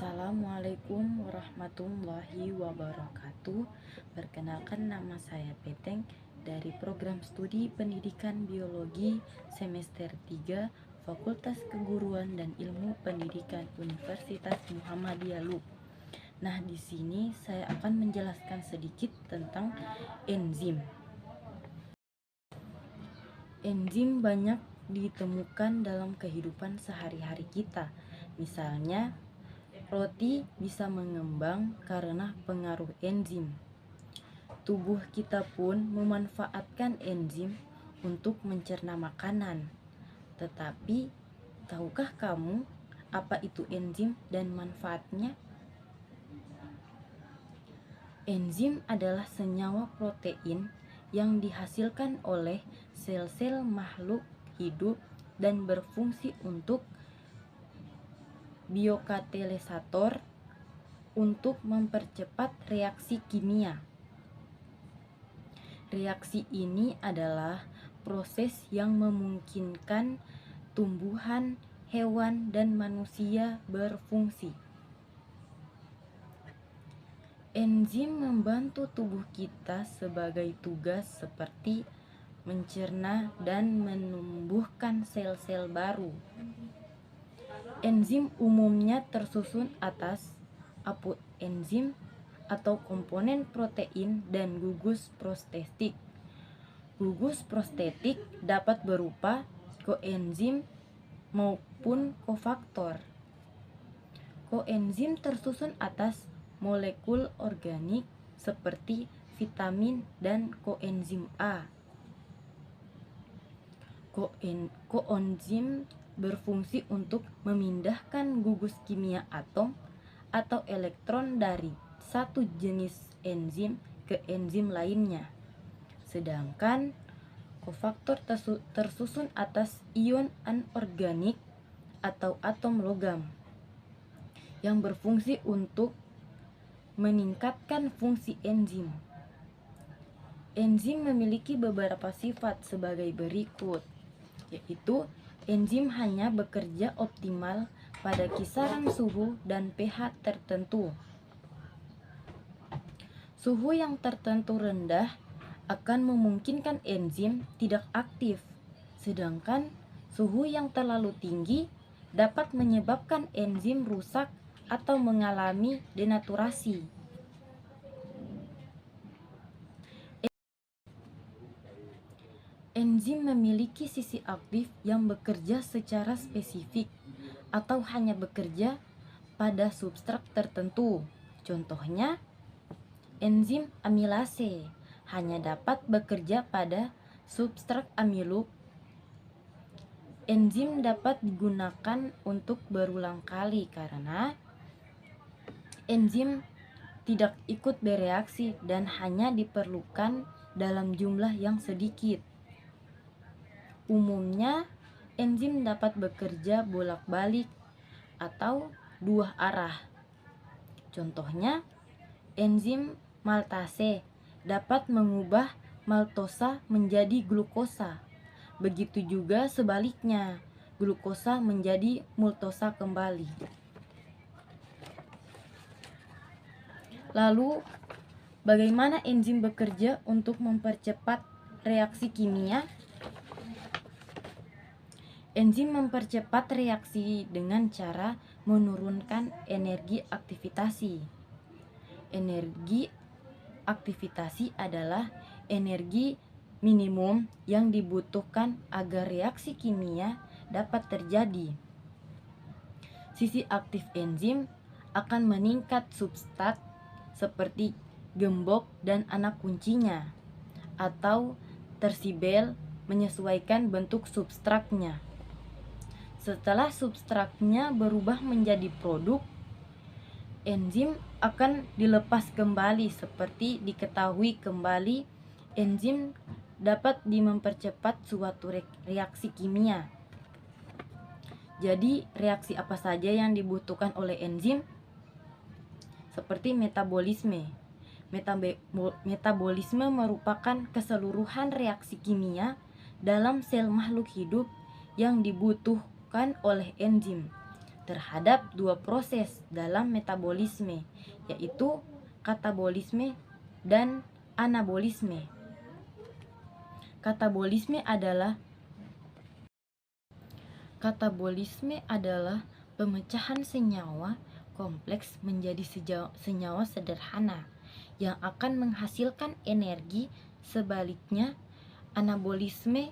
Assalamualaikum warahmatullahi wabarakatuh. Perkenalkan, nama saya Peteng dari program studi Pendidikan Biologi semester 3 Fakultas Keguruan dan Ilmu Pendidikan Universitas Muhammadiyah Lup. Nah, di sini saya akan menjelaskan sedikit tentang enzim. Enzim banyak ditemukan dalam kehidupan sehari-hari kita. Misalnya, roti bisa mengembang karena pengaruh enzim. Tubuh kita pun memanfaatkan enzim untuk mencerna makanan. Tetapi, tahukah kamu apa itu enzim dan manfaatnya? Enzim adalah senyawa protein yang dihasilkan oleh sel-sel makhluk hidup dan berfungsi untuk biokatalisator untuk mempercepat reaksi kimia. Reaksi ini adalah proses yang memungkinkan tumbuhan, hewan, dan manusia berfungsi. Enzim membantu tubuh kita sebagai tugas seperti mencerna dan menumbuhkan sel-sel baru. Enzim umumnya tersusun atas apoenzim atau komponen protein dan gugus prostetik. Gugus prostetik dapat berupa koenzim maupun kofaktor. Koenzim tersusun atas molekul organik seperti vitamin dan koenzim A. Koenzim berfungsi untuk memindahkan gugus kimia atom atau elektron dari satu jenis enzim ke enzim lainnya. Sedangkan kofaktor tersusun atas ion anorganik atau atom logam yang berfungsi untuk meningkatkan fungsi enzim. Enzim memiliki beberapa sifat sebagai berikut, yaitu enzim hanya bekerja optimal pada kisaran suhu dan pH tertentu. Suhu yang tertentu rendah akan memungkinkan enzim tidak aktif, sedangkan suhu yang terlalu tinggi dapat menyebabkan enzim rusak atau mengalami denaturasi. Enzim memiliki sisi aktif yang bekerja secara spesifik atau hanya bekerja pada substrat tertentu. Contohnya, enzim amilase hanya dapat bekerja pada substrat amiluk. Enzim dapat digunakan untuk berulang kali karena enzim tidak ikut bereaksi dan hanya diperlukan dalam jumlah yang sedikit. Umumnya, enzim dapat bekerja bolak-balik atau dua arah. Contohnya, enzim maltase dapat mengubah maltosa menjadi glukosa. Begitu juga sebaliknya, glukosa menjadi maltosa kembali. Lalu, bagaimana enzim bekerja untuk mempercepat reaksi kimia? Enzim mempercepat reaksi dengan cara menurunkan energi aktivasi. Energi aktivasi adalah energi minimum yang dibutuhkan agar reaksi kimia dapat terjadi. Sisi aktif enzim akan meningkat substrat seperti gembok dan anak kuncinya, atau tersibel menyesuaikan bentuk substratnya. Setelah substratnya berubah menjadi produk, enzim akan dilepas kembali. Seperti diketahui kembali, enzim dapat mempercepat suatu reaksi kimia. Jadi, reaksi apa saja yang dibutuhkan oleh enzim? Seperti metabolisme. Metabolisme merupakan keseluruhan reaksi kimia dalam sel makhluk hidup yang dibutuhkan oleh enzim. terhadap dua proses dalam metabolisme, yaitu katabolisme dan anabolisme. Katabolisme adalah pemecahan senyawa kompleks menjadi senyawa sederhana yang akan menghasilkan energi. Sebaliknya, anabolisme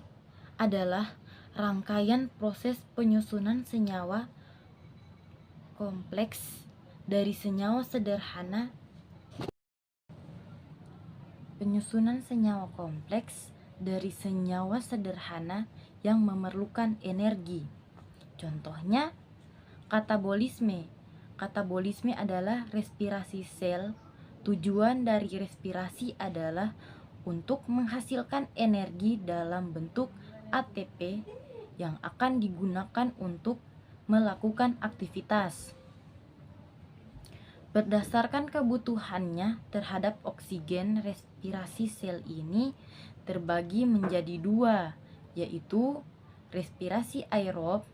adalah rangkaian proses penyusunan senyawa kompleks dari senyawa sederhana yang memerlukan energi. Contohnya, katabolisme. Katabolisme adalah respirasi sel. Tujuan dari respirasi adalah untuk menghasilkan energi dalam bentuk ATP yang akan digunakan untuk melakukan aktivitas. Berdasarkan kebutuhannya terhadap oksigen, respirasi sel ini terbagi menjadi dua, yaitu respirasi aerob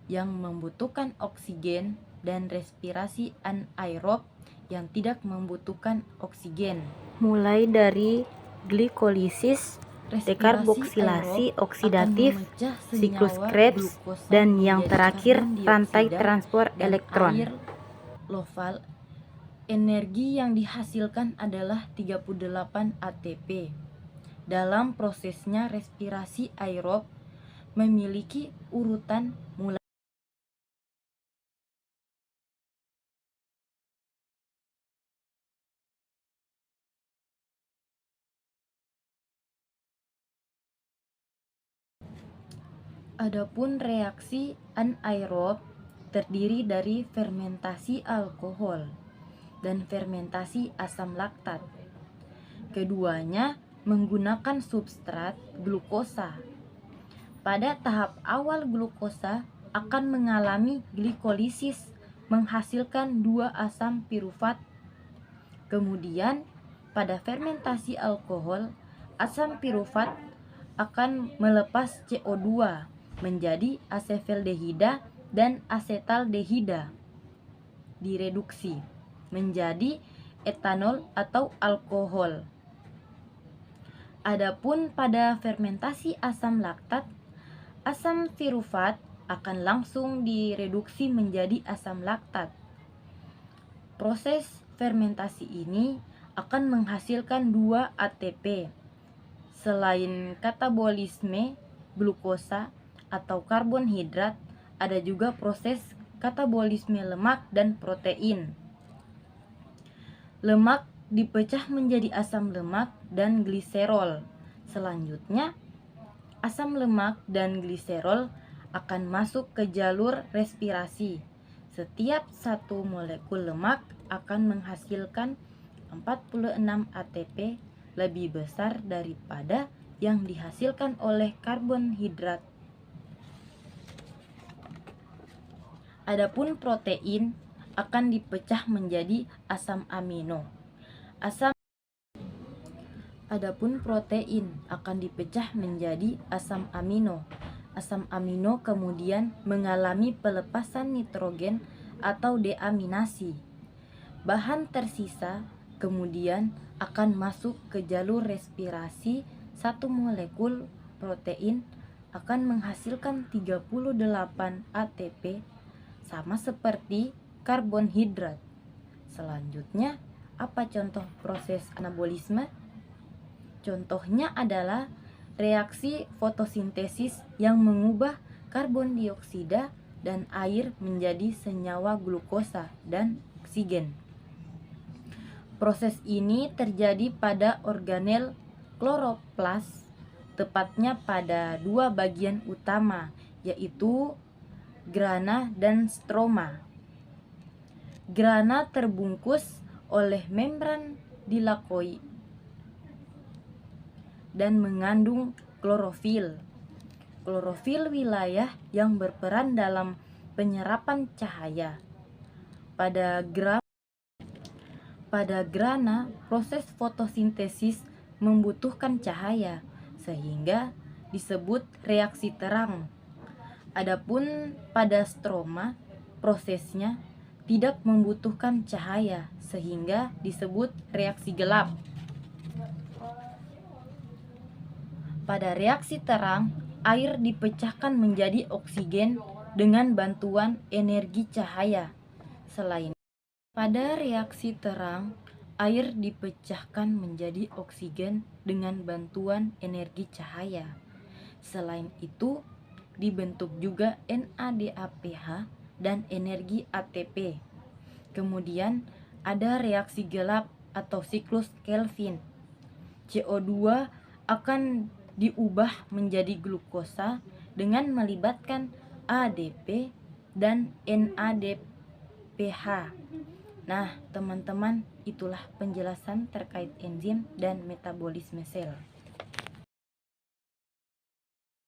yang membutuhkan oksigen dan respirasi anaerob yang tidak membutuhkan oksigen. Mulai dari glikolisis, dekarboksilasi oksidatif, siklus Krebs, dan yang terakhir rantai transport elektron. Loval, energi yang dihasilkan adalah 38 ATP. Dalam prosesnya respirasi aerob memiliki urutan mulai Adapun reaksi anaerob terdiri dari fermentasi alkohol dan fermentasi asam laktat. Keduanya menggunakan substrat glukosa. Pada tahap awal glukosa akan mengalami glikolisis menghasilkan 2 asam pirufat. Kemudian pada fermentasi alkohol, asam pirufat akan melepas CO2 menjadi asefaldehida dan asetaldehida, direduksi menjadi etanol atau alkohol. Adapun pada fermentasi asam laktat, asam pirufat akan langsung direduksi menjadi asam laktat. Proses fermentasi ini akan menghasilkan 2 ATP. Selain katabolisme glukosa atau karbonhidrat, ada juga proses katabolisme lemak dan protein. Lemak dipecah menjadi asam lemak dan gliserol. Selanjutnya, asam lemak dan gliserol akan masuk ke jalur respirasi. Setiap satu molekul lemak akan menghasilkan 46 ATP, lebih besar daripada yang dihasilkan oleh karbonhidrat. Adapun protein akan dipecah menjadi asam amino. Asam amino kemudian mengalami pelepasan nitrogen atau deaminasi. Bahan tersisa kemudian akan masuk ke jalur respirasi. Satu molekul protein akan menghasilkan 38 ATP, sama seperti karbonhidrat. Selanjutnya, apa contoh proses anabolisme? Contohnya adalah reaksi fotosintesis yang mengubah karbon dioksida dan air menjadi senyawa glukosa dan oksigen. Proses ini terjadi pada organel kloroplas, tepatnya pada 2 bagian utama, yaitu grana dan stroma. Grana terbungkus oleh membran tilakoid dan mengandung klorofil. Klorofil wilayah yang berperan dalam penyerapan cahaya. Pada grana, proses fotosintesis membutuhkan cahaya, sehingga disebut reaksi terang. Adapun pada stroma, prosesnya tidak membutuhkan cahaya sehingga disebut reaksi gelap. Pada reaksi terang, air dipecahkan menjadi oksigen dengan bantuan energi cahaya. Selain pada reaksi terang, air dipecahkan menjadi oksigen dengan bantuan energi cahaya. Selain itu, dibentuk juga NADAPH dan energi ATP. Kemudian ada reaksi gelap atau siklus Kelvin. CO2 akan diubah menjadi glukosa dengan melibatkan ADP dan NADPH. Nah, teman-teman, itulah penjelasan terkait enzim dan metabolisme sel.